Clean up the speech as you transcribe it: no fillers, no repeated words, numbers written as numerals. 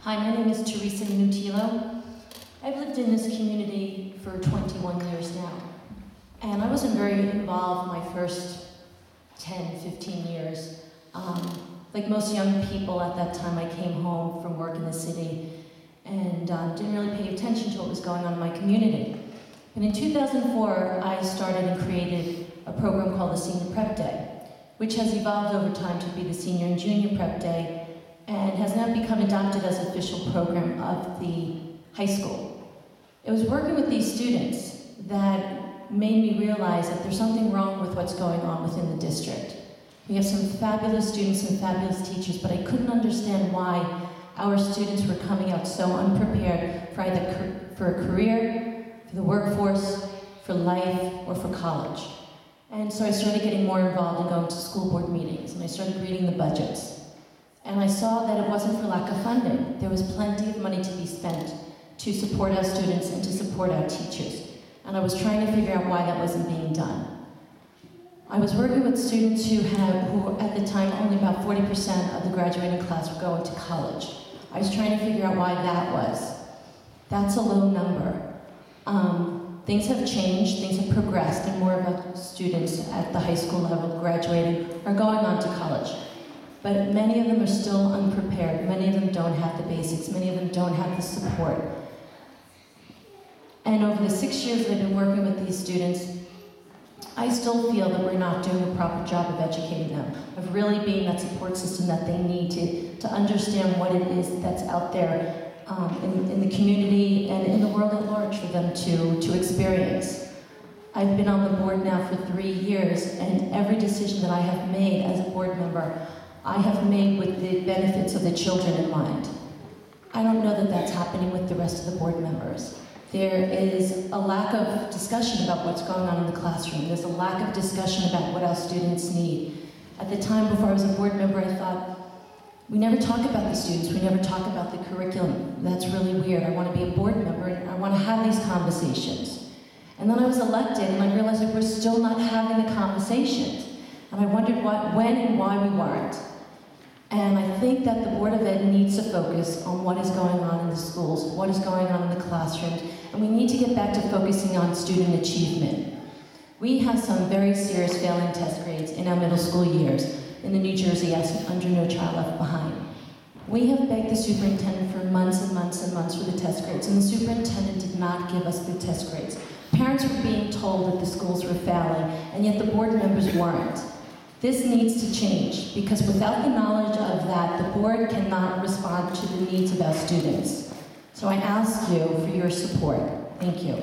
Hi, my name is Theresa Minutillo. I've lived in this community for 21 years now. And I wasn't very involved my first 10, 15 years. Like most young people at that time, I came home from work in the city and didn't really pay attention to what was going on in my community. And in 2004, I started and created a program called the Senior Prep Day, which has evolved over time to be the Senior and Junior Prep Day, and has now become adopted as an official program of the high school. It was working with these students that made me realize that there's something wrong with what's going on within the district. We have some fabulous students and fabulous teachers, but I couldn't understand why our students were coming out so unprepared for either for a career, for the workforce, for life, or for college. And so I started getting more involved in going to school board meetings, and I started reading the budgets. And I saw that it wasn't for lack of funding. There was plenty of money to be spent to support our students and to support our teachers. And I was trying to figure out why that wasn't being done. I was working with students who at the time, only about 40% of the graduating class were going to college. I was trying to figure out why that was. That's a low number. Things have changed, things have progressed, and more of our students at the high school level graduating are going on to college. But many of them are still unprepared. Many of them don't have the basics. Many of them don't have the support. And over the 6 years that I've been working with these students, I still feel that we're not doing a proper job of educating them, of really being that support system that they need to understand what it is that's out there in the community and in the world at large for them to experience. I've been on the board now for 3 years, and every decision that I have made as a board member, I have made with the benefits of the children in mind. I don't know that that's happening with the rest of the board members. There is a lack of discussion about what's going on in the classroom. There's a lack of discussion about what our students need. At the time before I was a board member, I thought, we never talk about the students, we never talk about the curriculum. That's really weird. I want to be a board member and I want to have these conversations. And then I was elected and I realized that we're still not having the conversations. And I wondered when and why we weren't. And I think that the Board of Ed needs to focus on what is going on in the schools, what is going on in the classrooms, and we need to get back to focusing on student achievement. We have some very serious failing test grades in our middle school years in the New Jersey under No Child Left Behind. We have begged the superintendent for months and months and months for the test grades, and the superintendent did not give us the test grades. Parents were being told that the schools were failing, and yet the board members weren't. This needs to change, because without the knowledge of that, the board cannot respond to the needs of our students. So I ask you for your support. Thank you.